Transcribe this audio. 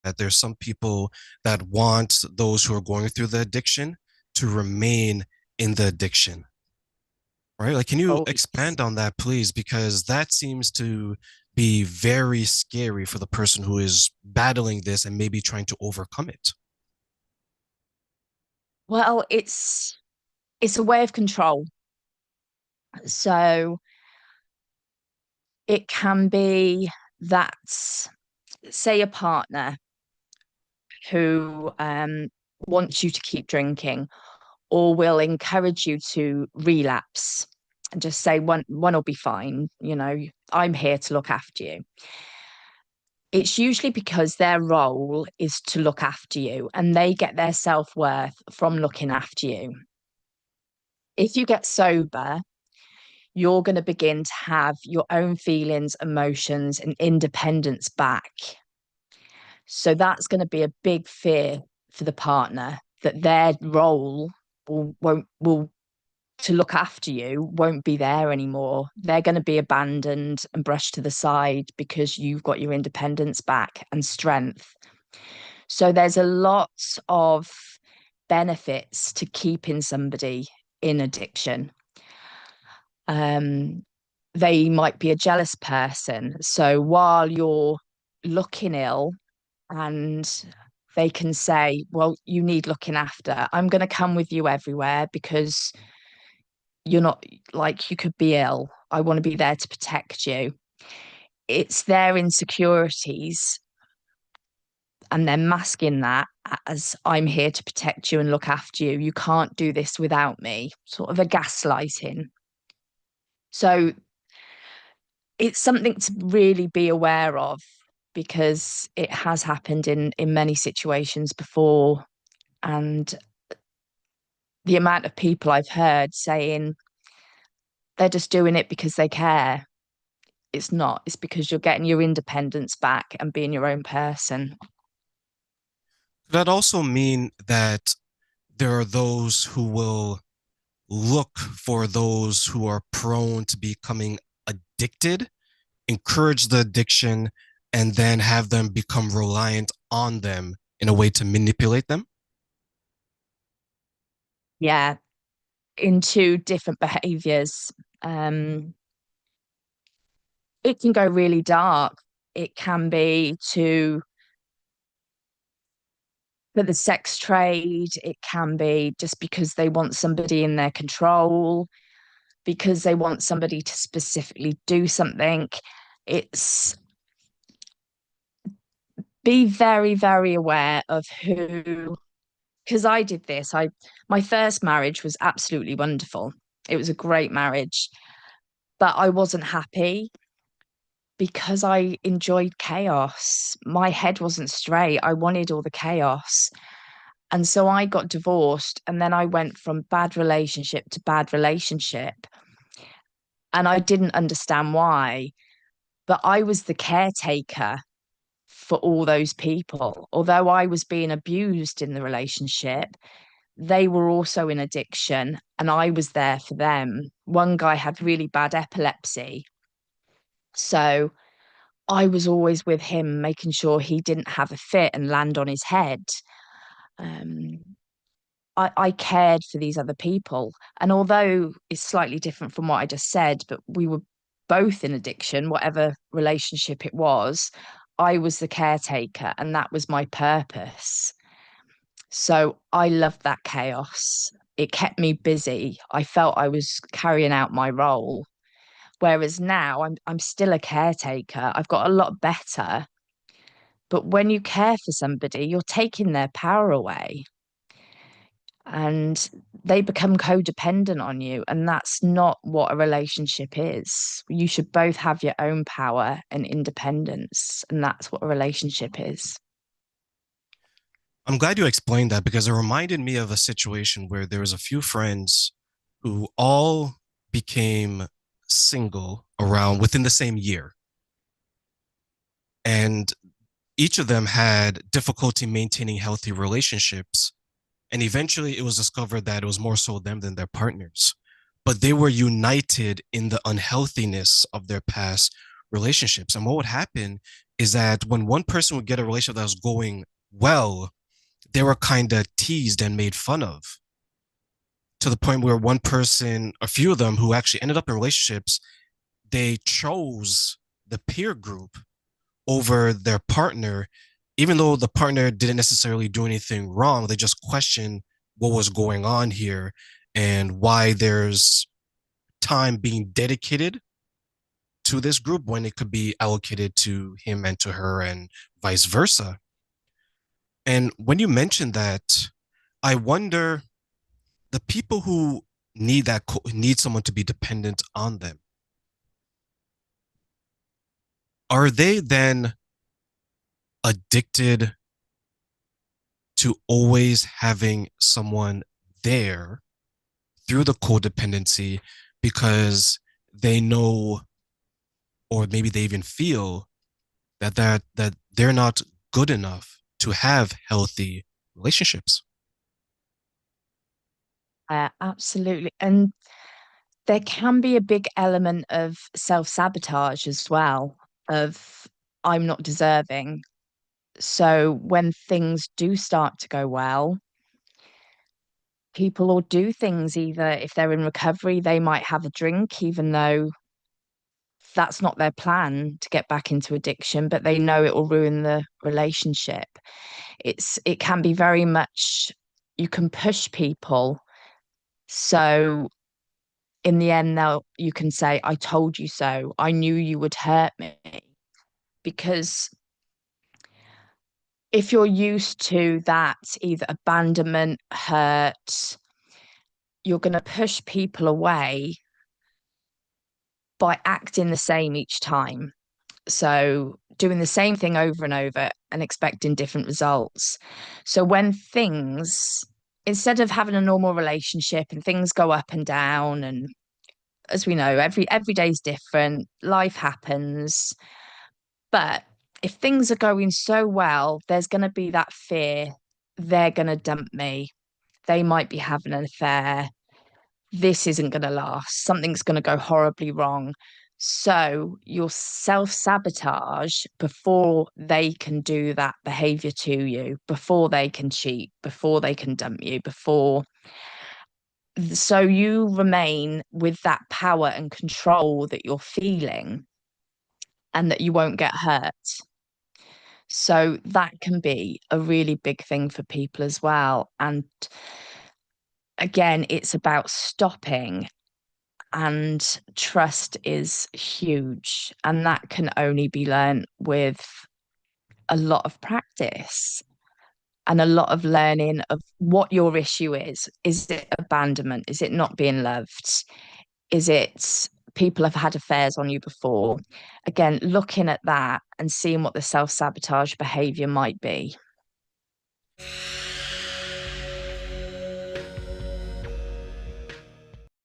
that there's some people that want those who are going through the addiction to remain in the addiction, right? Like, can you Oh, yes. expand on that, please? Because that seems to be very scary for the person who is battling this and maybe trying to overcome it. Well, it's a way of control. So it can be that, say, a partner who wants you to keep drinking or will encourage you to relapse and just say one will be fine, I'm here to look after you. It's usually because their role is to look after you and they get their self-worth from looking after you. If you get sober, you're going to begin to have your own feelings, emotions, and independence back. So that's going to be a big fear for the partner, that their role will to look after you won't be there anymore. They're going to be abandoned and brushed to the side because you've got your independence back and strength. So there's a lot of benefits to keeping somebody in addiction. Um, they might be a jealous person. So while you're looking ill and they can say, well, you need looking after, I'm going to come with you everywhere because you're not, like, you could be ill. I want to be there to protect you. It's their insecurities and they're masking that as, I'm here to protect you and look after you. You can't do this without me, sort of a gaslighting. So it's something to really be aware of because it has happened in many situations before. And the amount of people I've heard saying they're just doing it because they care. It's not, it's because you're getting your independence back and being your own person. Could that also mean that there are those who will look for those who are prone to becoming addicted, encourage the addiction, and then have them become reliant on them in a way to manipulate them? Yeah, into different behaviors. Um, it can go really dark. It can be to for the sex trade. It can be just because they want somebody in their control, because they want somebody to specifically do something. It's be very, very aware of who, because I did this. My first marriage was absolutely wonderful. It was a great marriage, but I wasn't happy because I enjoyed chaos. My head wasn't straight. I wanted all the chaos. And so I got divorced and then I went from bad relationship to bad relationship. And I didn't understand why, but I was the caretaker for all those people. Although I was being abused in the relationship, they were also in addiction and I was there for them. One guy had really bad epilepsy. So I was always with him, making sure he didn't have a fit and land on his head. Um, I cared for these other people. And although it's slightly different from what I just said, but we were both in addiction, whatever relationship it was, I was the caretaker and that was my purpose. So I loved that chaos. It kept me busy. I felt I was carrying out my role. Whereas now I'm still a caretaker. I've got a lot better. But when you care for somebody, you're taking their power away and they become codependent on you. And that's not what a relationship is. You should both have your own power and independence. And that's what a relationship is. I'm glad you explained that because it reminded me of a situation where there was a few friends who all became single around within the same year. And each of them had difficulty maintaining healthy relationships. And eventually it was discovered that it was more so them than their partners. But they were united in the unhealthiness of their past relationships. And what would happen is that when one person would get a relationship that was going well, they were kind of teased and made fun of, to the point where one person, a few of them who actually ended up in relationships, they chose the peer group over their partner, even though the partner didn't necessarily do anything wrong. They just questioned what was going on here and why there's time being dedicated to this group when it could be allocated to him and to her and vice versa. And when you mentioned that, I wonder, the people who need someone to be dependent on them, are they then addicted to always having someone there through the codependency because they know, or maybe they even feel that they're not good enough to have healthy relationships? Absolutely. And there can be a big element of self-sabotage as well, of I'm not deserving. So when things do start to go well, people will do things, either if they're in recovery, they might have a drink, even though that's not their plan to get back into addiction, but they know it will ruin the relationship. It can be very much, you can push people. So in the end, they'll you can say, I told you so. I knew you would hurt me. Because if you're used to that, either abandonment, hurt, you're going to push people away by acting the same each time. So doing the same thing over and over and expecting different results. So when things, instead of having a normal relationship and things go up and down, and as we know, every day's different, life happens. But if things are going so well, there's going to be that fear they're going to dump me. They might be having an affair. This isn't going to last. Something's going to go horribly wrong. So you'll self-sabotage before they can do that behavior to you, before they can cheat, before they can dump you, before. So you remain with that power and control that you're feeling and that you won't get hurt. So that can be a really big thing for people as well. And again, it's about stopping, and trust is huge. And that can only be learned with a lot of practice and a lot of learning of what your issue is. Is it abandonment? Is it not being loved? Is it people have had affairs on you before? Again, looking at that and seeing what the self sabotage behavior might be.